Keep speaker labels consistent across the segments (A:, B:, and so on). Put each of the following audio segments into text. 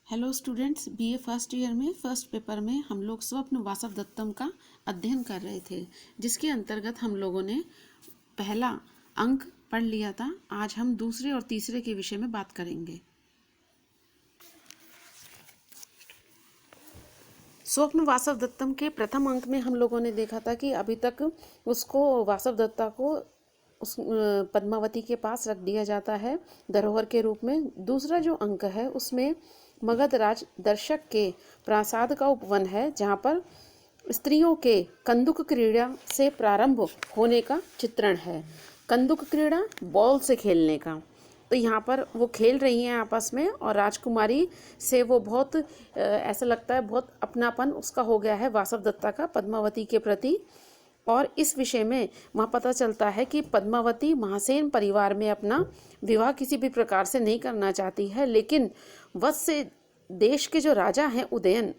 A: Hello students, BA first year में first paper में हम लोग स्वप्न वासवदत्तम का अध्ययन कर रहे थे, जिसके अंतर्गत हम लोगों ने पहला अंक पढ़ लिया था। आज हम दूसरे और तीसरे के विषय में बात करेंगे। स्वप्न वासवदत्तम के प्रथम अंक में हम लोगों ने देखा था कि अभी तक उसको वासवदत्ता को उस पद्मावती के पास रख दिया जाता है धरोहर के रूप में। दूसरा जो अंक है उसमें मगध राज दर्शक के प्रासाद का उपवन है, जहाँ पर स्त्रियों के कंदुक क्रीड़ा से प्रारंभ होने का चित्रण है। कंदुक क्रीड़ा बॉल से खेलने का, तो यहाँ पर वो खेल रही हैं आपस में और राजकुमारी से वो बहुत ऐसा लगता है बहुत अपनापन उसका हो गया है वासवदत्ता का पद्मावती के प्रति। और इस विषय में वहाँ पता चलता है कि पद्मावती महासेन परिवार में अपना विवाह किसी भी प्रकार से नहीं करना चाहती है, लेकिन वत्स से देश के जो राजा हैं उदयन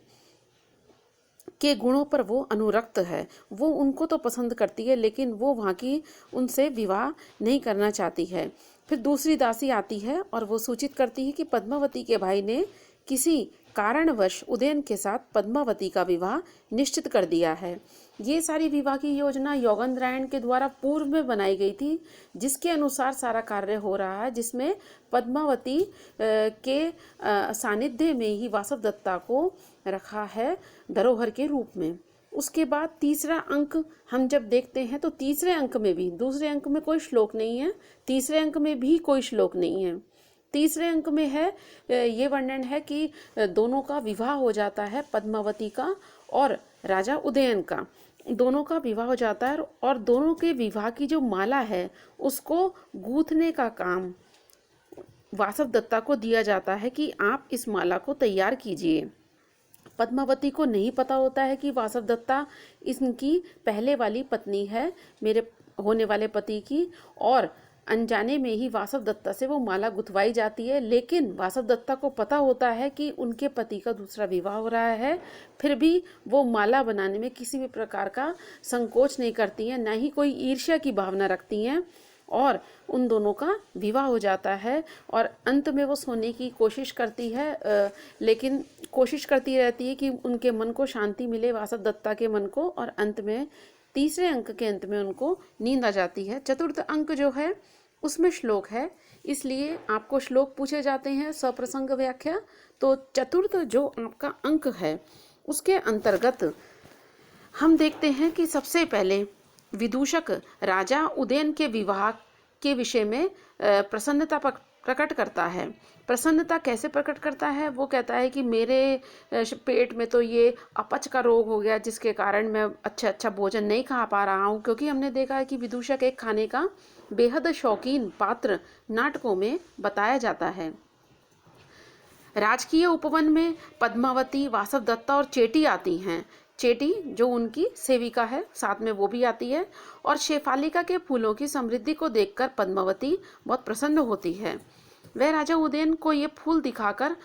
A: के गुणों पर वो अनुरक्त है। वो उनको तो पसंद करती है, लेकिन वो वहाँ की उनसे विवाह नहीं करना चाहती है। फिर दूसरी दासी आती है और वो सूचित करती है कि पद्मावती के भाई ने किसी कारणवश उदयन के साथ पद्मावती का विवाह निश्चित कर दिया है। ये सारी विवाह की योजना योगेंद्रायण के द्वारा पूर्व में बनाई गई थी, जिसके अनुसार सारा कार्य हो रहा है, जिसमें पद्मावती के सानिध्य में ही वासवदत्ता को रखा है धरोहर के रूप में। उसके बाद तीसरा अंक हम जब देखते हैं तो तीसरे अंक में भी, दूसरे अंक में कोई श्लोक नहीं है, तीसरे अंक में भी कोई श्लोक नहीं है। तीसरे अंक में है ये वर्णन है कि दोनों का विवाह हो जाता है, पद्मावती का और राजा उदयन का दोनों का विवाह हो जाता है और दोनों के विवाह की जो माला है उसको गूंथने का काम वासवदत्ता को दिया जाता है कि आप इस माला को तैयार कीजिए। पद्मावती को नहीं पता होता है कि वासवदत्ता इनकी पहले वाली पत्नी है, मेरे होने वाले पति की, और अनजाने में ही वासवदत्ता से वो माला गुथवाई जाती है। लेकिन वासवदत्ता को पता होता है कि उनके पति का दूसरा विवाह हो रहा है, फिर भी वो माला बनाने में किसी भी प्रकार का संकोच नहीं करती हैं, ना ही कोई ईर्ष्या की भावना रखती हैं, और उन दोनों का विवाह हो जाता है। और अंत में वो सोने की कोशिश करती है, लेकिन कोशिश करती रहती है कि उनके मन को शांति मिले, वासवदत्ता के मन को, और अंत में तीसरे अंक के अंत में उनको नींद आ जाती है। चतुर्थ अंक जो है उसमें श्लोक है, इसलिए आपको श्लोक पूछे जाते हैं सप्रसंग व्याख्या। तो चतुर्थ जो आपका अंक है उसके अंतर्गत हम देखते हैं कि सबसे पहले विदूषक राजा उदयन के विवाह के विषय में प्रसन्नता प्रकट करता है। प्रसन्नता कैसे प्रकट करता है? वो कहता है कि मेरे पेट में तो ये अपच का रोग हो गया, जिसके कारण मैं अच्छा भोजन नहीं खा पा रहा हूँ, क्योंकि हमने देखा है कि विदूषक एक खाने का बेहद शौकीन पात्र नाटकों में बताया जाता है। राजकीय उपवन में पद्मावती, वासवदत्ता और चेटी आती हैं। चेटी जो उनकी सेविका है, साथ में वो भी आती है, और शेफालिका के फूलों की समृद्धि को देखकर पद्मावती बहुत प्रसन्न होती है। वह राजा उदयन को ये फूल दिखाकर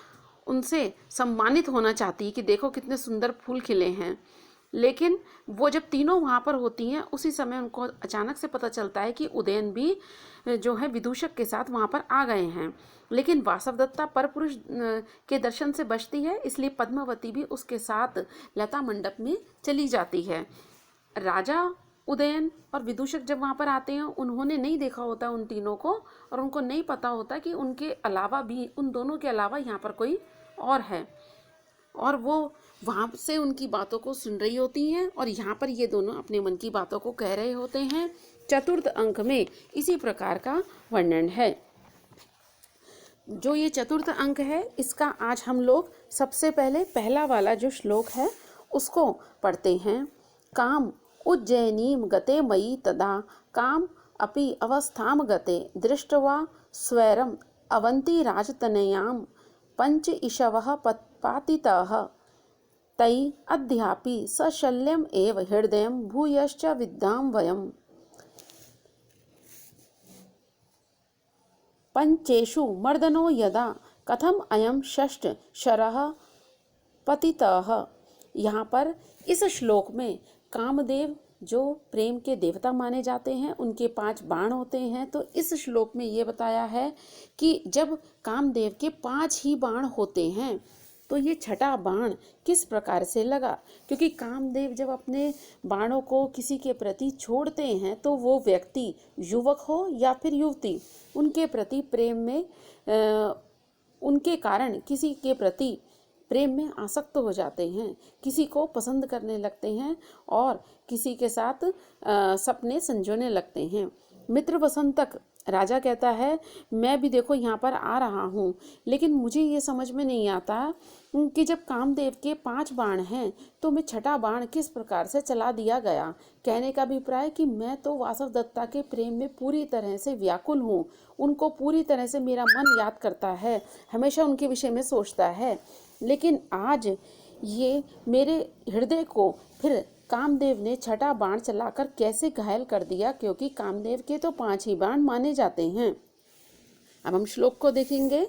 A: उनसे सम्मानित होना चाहती है कि देखो कितने सुंदर फूल खिले हैं। लेकिन वो जब तीनों वहाँ पर होती हैं, उसी समय उनको अचानक से पता चलता है कि उदयन भी जो है विदूषक के साथ वहाँ पर आ गए हैं। लेकिन वासवदत्ता परपुरुष के दर्शन से बचती है, इसलिए पद्मावती भी उसके साथ लता मंडप में चली जाती है। राजा उदयन और विदूषक जब वहाँ पर आते हैं, उन्होंने नहीं देखा होता उन तीनों को, और उनको नहीं पता होता कि उनके अलावा भी, उन दोनों के अलावा यहाँ पर कोई और है, और वो वहाँ से उनकी बातों को सुन रही होती हैं, और यहाँ पर ये दोनों अपने मन की बातों को कह रहे होते हैं। चतुर्थ अंक में इसी प्रकार का वर्णन है। जो ये चतुर्थ अंक है, इसका आज हम लोग सबसे पहले पहला वाला जो श्लोक है उसको पढ़ते हैं। काम उज्जयिनीं गते मयि तदा काम अपि अवस्थाम गते दृष्ट्वा स्वैरम अवंती राजतनयां पंच इषवः पातितः तै अद्यापि सशल्यम एव हृदयं भूयश्च विद्यां वयम्। पंचेषु मर्दनो यदा कथम अयम षष्ठ शरः पतितः। यहाँ पर इस श्लोक में कामदेव जो प्रेम के देवता माने जाते हैं, उनके 5 बाण होते हैं। तो इस श्लोक में ये बताया है कि जब कामदेव के 5 ही बाण होते हैं, तो ये छठा बाण किस प्रकार से लगा, क्योंकि कामदेव जब अपने बाणों को किसी के प्रति छोड़ते हैं तो वो व्यक्ति युवक हो या फिर युवती, उनके प्रति प्रेम में उनके कारण किसी के प्रति प्रेम में आसक्त हो जाते हैं, किसी को पसंद करने लगते हैं और किसी के साथ सपने संजोने लगते हैं। मित्र वसंतक राजा कहता है, मैं भी देखो यहाँ पर आ रहा हूँ, लेकिन मुझे ये समझ में नहीं आता कि जब कामदेव के 5 बाण हैं तो मैं छठा बाण किस प्रकार से चला दिया गया। कहने का अभिप्राय कि मैं तो वासवदत्ता के प्रेम में पूरी तरह से व्याकुल हूँ, उनको पूरी तरह से मेरा मन याद करता है, हमेशा उनके विषय में सोचता है, लेकिन आज ये मेरे हृदय को फिर कामदेव ने छठा बाण चलाकर कैसे घायल कर दिया, क्योंकि कामदेव के तो 5 ही बाण माने जाते हैं। अब हम श्लोक को देखेंगे।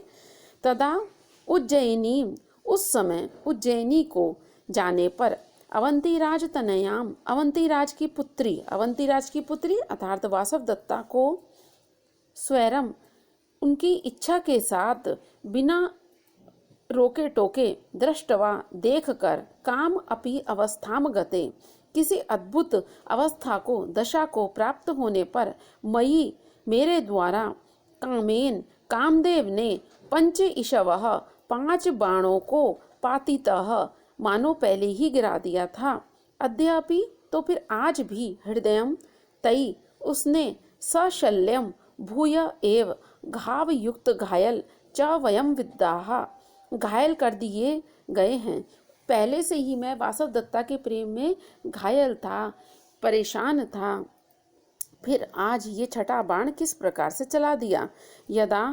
A: तदा उज्जयिनी, उस समय उज्जयिनी को जाने पर अवंतीराज तनयाम, अवंतीराज की पुत्री अर्थात वासवदत्ता को स्वयं उनकी इच्छा के साथ बिना रोके टोके दृष्टवा देखकर काम अपि अवस्थाम गते, किसी अद्भुत अवस्था को दशा को प्राप्त होने पर मयि मेरे द्वारा कामेन कामदेव ने 5 इषवः 5 बाणों को पातितः मानो पहले ही गिरा दिया था। अद्यापि तो फिर आज भी हृदयम तई उसने सशल्यम भूय एव घाव युक्त घायल च वयम विद्याः, घायल कर दिए गए हैं। पहले से ही मैं वासवदत्ता के प्रेम में घायल था, परेशान था, फिर आज ये छठा बाण किस प्रकार से चला दिया। यदा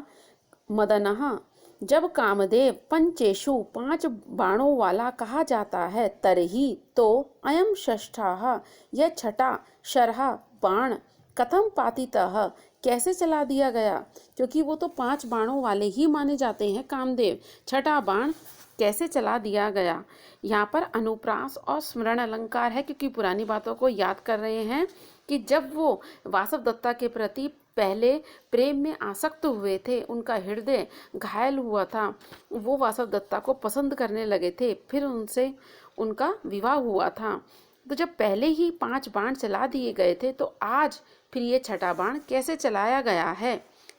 A: मदनः, जब कामदेव पंचेषु 5 बाणों वाला कहा जाता है, तरही तो अयम षष्ठः, यह छठा शरः बाण कथम पातितः, कैसे चला दिया गया, क्योंकि वो तो 5 बाणों वाले ही माने जाते हैं कामदेव, छठा बाण कैसे चला दिया गया। यहाँ पर अनुप्रास और स्मरण अलंकार है, क्योंकि पुरानी बातों को याद कर रहे हैं कि जब वो वासवदत्ता के प्रति पहले प्रेम में आसक्त हुए थे, उनका हृदय घायल हुआ था, वो वासवदत्ता को पसंद करने लगे थे, फिर उनसे उनका विवाह हुआ था। तो जब पहले ही 5 बाण चला दिए गए थे तो आज फिर ये छठा बाण कैसे चलाया गया है।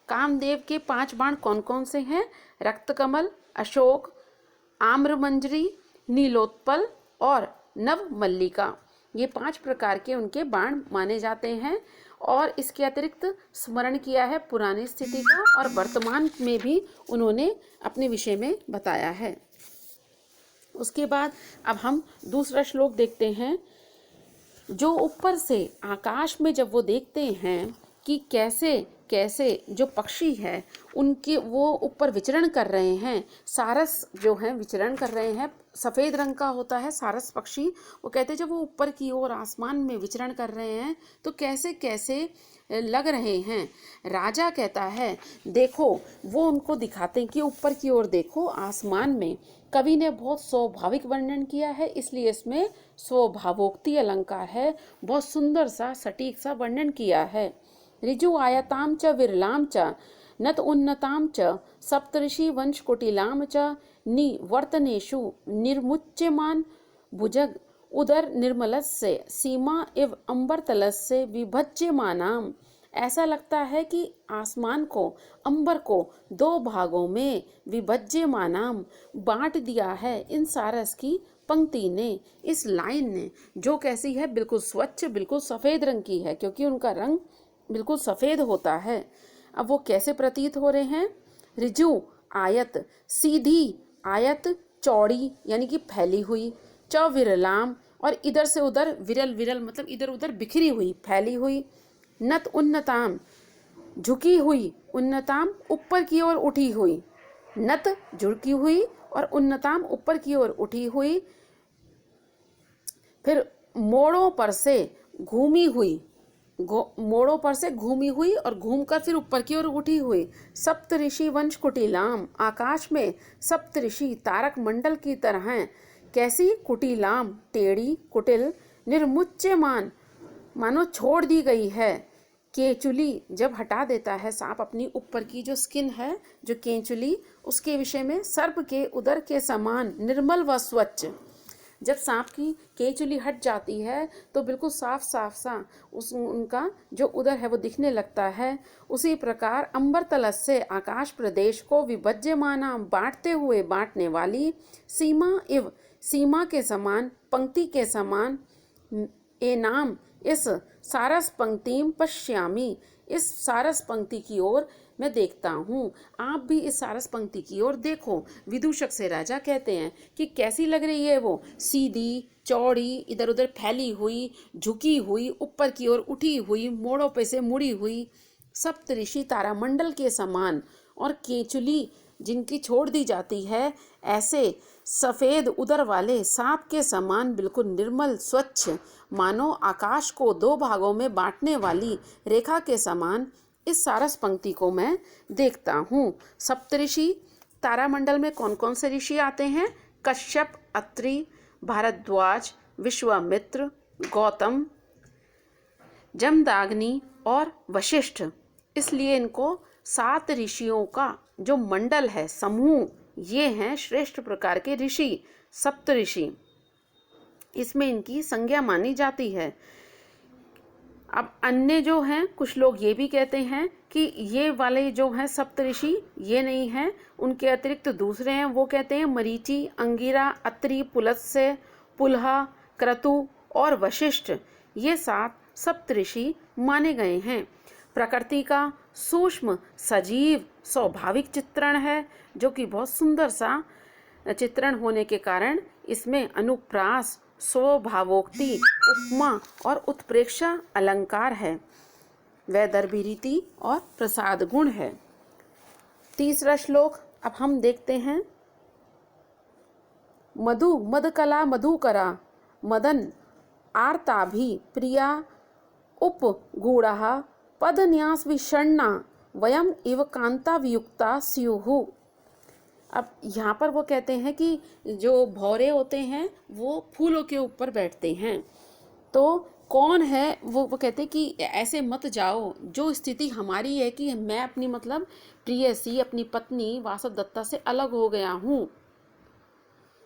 A: कामदेव के 5 बाण कौन कौन से हैं? रक्तकमल, अशोक, आम्रमंजरी, नीलोत्पल और नवमल्लिका, ये 5 प्रकार के उनके बाण माने जाते हैं। और इसके अतिरिक्त स्मरण किया है पुरानी स्थिति का, और वर्तमान में भी उन्होंने अपने विषय में बताया है। उसके बाद अब हम दूसरा श्लोक देखते हैं। जो ऊपर से आकाश में जब वो देखते हैं कि कैसे कैसे जो पक्षी है उनके वो ऊपर विचरण कर रहे हैं, सारस जो हैं विचरण कर रहे हैं, सफ़ेद रंग का होता है सारस पक्षी, वो कहते हैं जब वो ऊपर की ओर आसमान में विचरण कर रहे हैं तो कैसे कैसे लग रहे हैं। राजा कहता है देखो, वो उनको दिखाते हैं कि ऊपर की ओर देखो आसमान में। कवि ने बहुत स्वाभाविक वर्णन किया है, इसलिए इसमें स्वभावोक्ति अलंकार है, बहुत सुंदर सा सटीक सा वर्णन किया है। ऋजु आयताम च विरलाम च नत उन्नताम च सप्तऋषि वंश कुटिलाम च निवर्तनेषु निर्मुच्यमान भुजग उदर निर्मलस्य सीमा इव अंबरतलस्य विभज्यमानाम। ऐसा लगता है कि आसमान को, अंबर को 2 भागों में विभज्यमानाम बांट दिया है इन सारस की पंक्ति ने, इस लाइन ने, जो कैसी है बिल्कुल स्वच्छ, बिल्कुल सफ़ेद रंग की है, क्योंकि उनका रंग बिल्कुल सफ़ेद होता है। अब वो कैसे प्रतीत हो रहे हैं? ऋजु आयत, सीधी आयत, चौड़ी यानी कि फैली हुई, च विरलाम और इधर से उधर, विरल विरल मतलब इधर उधर बिखरी हुई, फैली हुई, नत उन्नताम झुकी हुई, उन्नताम ऊपर की ओर उठी हुई, नत झुकी हुई और उन्नताम ऊपर की ओर उठी हुई, फिर मोड़ों पर से घूमी हुई, मोड़ों पर से घूमी हुई और घूमकर फिर ऊपर की ओर उठी हुई। सप्तऋषि वंश कुटिलाम, आकाश में सप्तऋषि तारक मंडल की तरह हैं। कैसी? कुटिलाम टेढ़ी, कुटिल, निर्मुच्यमान मानो छोड़ दी गई है, केंचुली जब हटा देता है सांप अपनी ऊपर की जो स्किन है, जो केंचुली, उसके विषय में सर्प के उदर के समान निर्मल व स्वच्छ। जब सांप की केंचुली हट जाती है तो बिल्कुल साफ साफ सा उनका जो उदर है वो दिखने लगता है। उसी प्रकार अंबर तलस से आकाश प्रदेश को विभज्यमाना बांटते हुए बांटने वाली सीमा के समान, पंक्ति के समान ए नाम इस सारस पंक्तिम पश्यामी, इस सारस पंक्ति की ओर मैं देखता हूँ। आप भी इस सारस पंक्ति की ओर देखो। विदूषक से राजा कहते हैं कि कैसी लग रही है वो, सीधी चौड़ी, इधर उधर फैली हुई, झुकी हुई, ऊपर की ओर उठी हुई, मोड़ों पे से मुड़ी हुई, सप्तऋषि तारामंडल के समान, और केंचुली जिनकी छोड़ दी जाती है ऐसे सफेद उदर वाले सांप के समान बिल्कुल निर्मल स्वच्छ, मानो आकाश को दो भागों में बांटने वाली रेखा के समान इस सारस पंक्ति को मैं देखता हूँ। सप्तऋषि तारामंडल में कौन कौन से ऋषि आते हैं? कश्यप, अत्रि, भारद्वाज, विश्वामित्र, गौतम, जमदाग्नि और वशिष्ठ। इसलिए इनको 7 ऋषियों का जो मंडल है, समूह, ये हैं श्रेष्ठ प्रकार के ऋषि, सप्तऋषि। इसमें इनकी संज्ञा मानी जाती है। अब अन्य जो हैं, कुछ लोग ये भी कहते हैं कि ये वाले जो हैं सप्तऋषि ये नहीं हैं, उनके अतिरिक्त दूसरे हैं। वो कहते हैं मरीचि, अंगिरा, अत्रि, पुलत्स्य, पुलहा, क्रतु और वशिष्ठ, ये 7 सप्तऋषि माने गए हैं। प्रकृति का सूक्ष्म सजीव स्वाभाविक चित्रण है, जो कि बहुत सुंदर सा चित्रण होने के कारण इसमें अनुप्रास, स्वभावोक्ति, उपमा और उत्प्रेक्षा अलंकार है, वैदर्भी रीति और प्रसाद गुण है। तीसरा श्लोक अब हम देखते हैं। मधु मदकला मधुकरा मदन आर्ताभि प्रिया उपगूढ़ा पदन्यास विषण्णा वयम इव कांता वियुक्ता स्युः। अब यहाँ पर वो कहते हैं कि जो भौरे होते हैं वो फूलों के ऊपर बैठते हैं। तो कौन है वो कहते हैं कि ऐसे मत जाओ। जो स्थिति हमारी है कि मैं अपनी मतलब प्रियसी, अपनी पत्नी वासवदत्ता से अलग हो गया हूँ,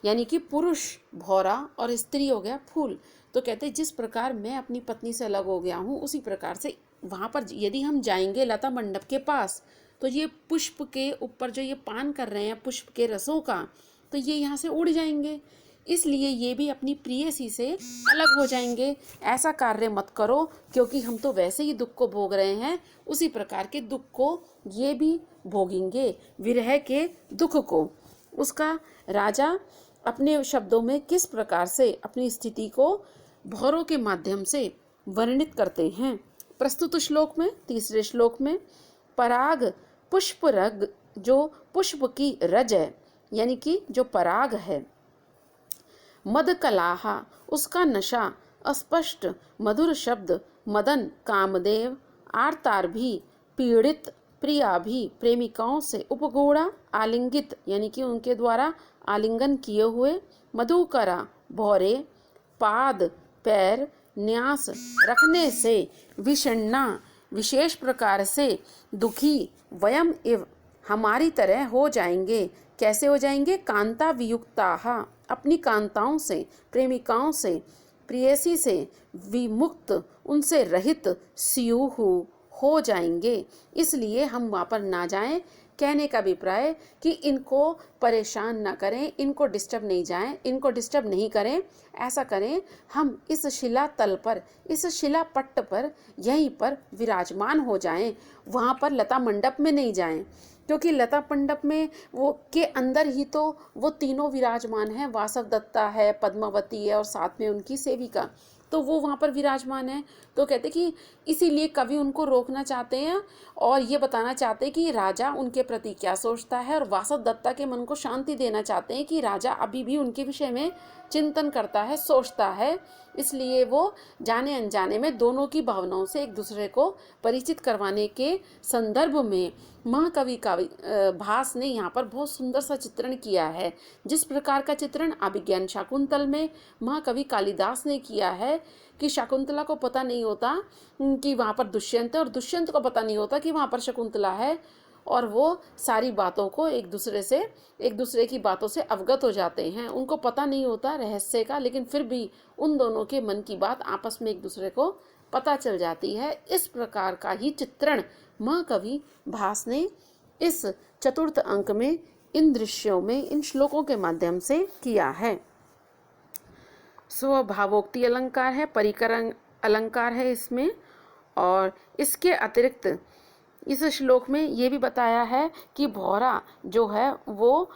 A: यानी कि पुरुष भौरा और स्त्री हो गया फूल। तो कहते हैं जिस प्रकार मैं अपनी पत्नी से अलग हो गया हूँ, उसी प्रकार से वहाँ पर यदि हम जाएंगे लता मंडप के पास, तो ये पुष्प के ऊपर जो ये पान कर रहे हैं पुष्प के रसों का, तो ये यहाँ से उड़ जाएंगे। इसलिए ये भी अपनी प्रियसी से अलग हो जाएंगे। ऐसा कार्य मत करो, क्योंकि हम तो वैसे ही दुख को भोग रहे हैं, उसी प्रकार के दुख को ये भी भोगेंगे, विरह के दुख को। उसका राजा अपने शब्दों में किस प्रकार से अपनी स्थिति को भौरों के माध्यम से वर्णित करते हैं। प्रस्तुत श्लोक में, तीसरे श्लोक में, पराग पुष्प रग, जो पुष्प की रज है, यानी कि जो पराग है, मद कलाहा, उसका नशा, अस्पष्ट मधुर शब्द, मदन कामदेव, आर्तार भी, पीड़ित प्रिया भी, प्रेमिकाओं से उपगूढ़ा आलिंगित, यानी कि उनके द्वारा आलिंगन किए हुए, मधुकरा भौरे, पाद पैर, न्यास रखने से, विषण्णा विशेष प्रकार से दुखी, वयम इव हमारी तरह हो जाएंगे। कैसे हो जाएंगे? कांता वियुक्ताहा, अपनी कांताओं से, प्रेमिकाओं से, प्रेयसी से विमुक्त, उनसे रहित, स्युः हो जाएंगे। इसलिए हम वहाँ पर ना जाएं। कहने का अभिप्राय कि इनको परेशान ना करें, इनको डिस्टर्ब नहीं जाएं, इनको डिस्टर्ब नहीं करें। ऐसा करें, हम इस शिला तल पर, इस शिला पट्ट पर यहीं पर विराजमान हो जाएं, वहाँ पर लता मंडप में नहीं जाएं, क्योंकि लता मंडप में वो के अंदर ही तो वो तीनों विराजमान हैं, वासवदत्ता है, पद्मावती है और साथ में उनकी सेविका, तो वो वहाँ पर विराजमान है। तो कहते कि इसीलिए कवि उनको रोकना चाहते हैं और ये बताना चाहते हैं कि राजा उनके प्रति क्या सोचता है, और वासवदत्ता के मन को शांति देना चाहते हैं कि राजा अभी भी उनके विषय में चिंतन करता है, सोचता है। इसलिए वो जाने अनजाने में दोनों की भावनाओं से एक दूसरे को परिचित करवाने के संदर्भ में महाकवि भास ने यहाँ पर बहुत सुंदर सा चित्रण किया है। जिस प्रकार का चित्रण अभिज्ञान शाकुंतल में महाकवि कालिदास ने किया है कि शकुंतला को पता नहीं होता कि वहाँ पर दुष्यंत है और दुष्यंत को पता नहीं होता कि वहाँ पर शकुंतला है, और वो सारी बातों को एक दूसरे की बातों से अवगत हो जाते हैं। उनको पता नहीं होता रहस्य का, लेकिन फिर भी उन दोनों के मन की बात आपस में एक दूसरे को पता चल जाती है। इस प्रकार का ही चित्रण महाकवि भास ने इस चतुर्थ अंक में इन दृश्यों में इन श्लोकों के माध्यम से किया है। स्वभावोक्ति अलंकार है, परिकर अलंकार है इसमें, और इसके अतिरिक्त इस श्लोक में ये भी बताया है कि भौरा जो है वो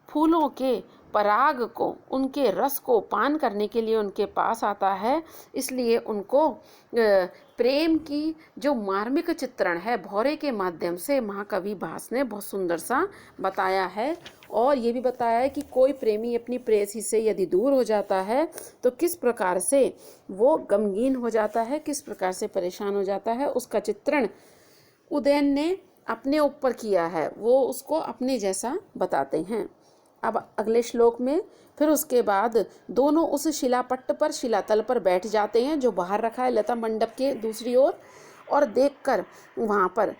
A: फूलों के पराग को, उनके रस को पान करने के लिए उनके पास आता है, इसलिए उनको प्रेम की जो मार्मिक चित्रण है भौरे के माध्यम से महाकवि भास ने बहुत सुंदर सा बताया है। और ये भी बताया है कि कोई प्रेमी अपनी प्रेयसी से यदि दूर हो जाता है तो किस प्रकार से वो गमगीन हो जाता है, किस प्रकार से परेशान हो जाता है, उसका चित्रण उदयन ने अपने ऊपर किया है। वो उसको अपने जैसा बताते हैं। अब अगले श्लोक में फिर उसके बाद दोनों उस शिलापट्ट पर, शिलातल पर बैठ जाते हैं जो बाहर रखा है लता मंडप के दूसरी ओर, और देखकर वहाँ पर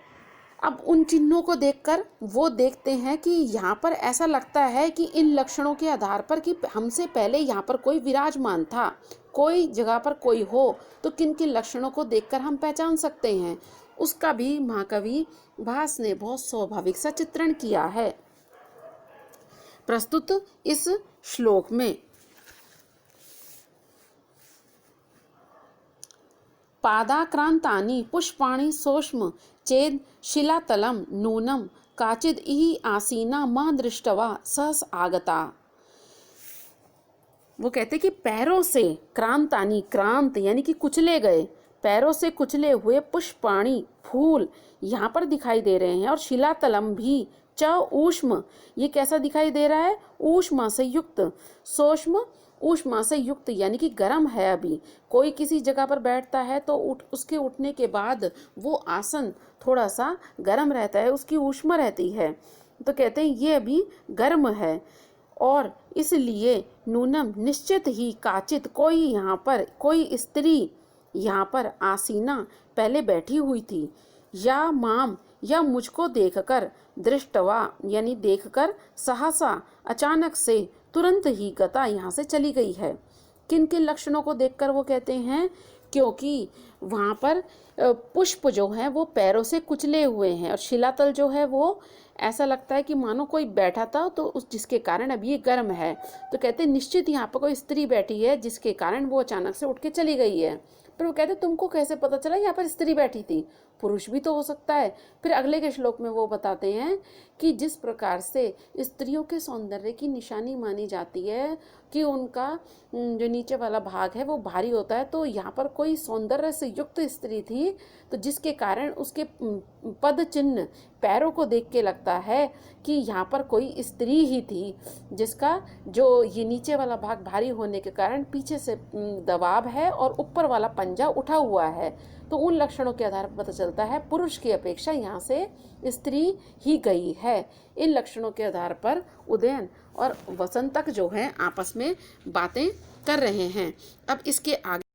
A: अब उन चिन्हों को देखकर वो देखते हैं कि यहाँ पर ऐसा लगता है कि इन लक्षणों के आधार पर कि हमसे पहले यहाँ पर कोई विराजमान था, कोई जगह पर कोई हो, तो किन किन लक्षणों को देखकर हम पहचान सकते हैं, उसका भी महाकवि भास ने बहुत स्वाभाविक सा चित्रण किया है प्रस्तुत इस श्लोक में। पादाक्रांतानि पुष्पाणि सोष्म चेद शिलातलम नूनम काचिद इहि आसीना मा दृष्टवा सहस आगता। वो कहते कि पैरों से क्रांतानि, क्रांत यानी कि कुचले गए, पैरों से कुचले हुए पुष्पाणि फूल यहाँ पर दिखाई दे रहे हैं, और शिलातलम भी च ऊष्म, ये कैसा दिखाई दे रहा है, ऊष्मा से युक्त, सोष्म ऊष्मा से युक्त यानी कि गर्म है। अभी कोई किसी जगह पर बैठता है तो उसके उठने के बाद वो आसन थोड़ा सा गर्म रहता है, उसकी ऊष्मा रहती है, तो कहते हैं ये अभी गर्म है, और इसलिए नूनम निश्चित ही काचित कोई यहाँ पर कोई स्त्री यहाँ पर आसीना पहले बैठी हुई थी, या माम या मुझको देखकर, दृष्टवा यानी देखकर, सहसा अचानक से, तुरंत ही गता यहाँ से चली गई है। किन किन लक्षणों को देखकर वो कहते हैं, क्योंकि वहाँ पर पुष्प जो है वो पैरों से कुचले हुए हैं, और शिलातल जो है वो ऐसा लगता है कि मानो कोई बैठा था, तो उस जिसके कारण अब ये गर्म है, तो कहते हैं निश्चित यहाँ पर कोई स्त्री बैठी है जिसके कारण वो अचानक से उठ के चली गई है। फिर वो कहते तुमको कैसे पता चला यहाँ पर स्त्री बैठी थी, पुरुष भी तो हो सकता है। फिर अगले के श्लोक में वो बताते हैं कि जिस प्रकार से स्त्रियों के सौंदर्य की निशानी मानी जाती है कि उनका जो नीचे वाला भाग है वो भारी होता है, तो यहाँ पर कोई सौंदर्य से युक्त स्त्री थी, तो जिसके कारण उसके पद चिन्ह पैरों को देख के लगता है कि यहाँ पर कोई स्त्री ही थी, जिसका जो ये नीचे वाला भाग भारी होने के कारण पीछे से दबाव है और ऊपर वाला पंजा उठा हुआ है, तो उन लक्षणों के आधार पर पता चलता है पुरुष की अपेक्षा यहाँ से स्त्री ही गई है। इन लक्षणों के आधार पर उदयन और वसंतक जो है आपस में बातें कर रहे हैं। अब इसके आगे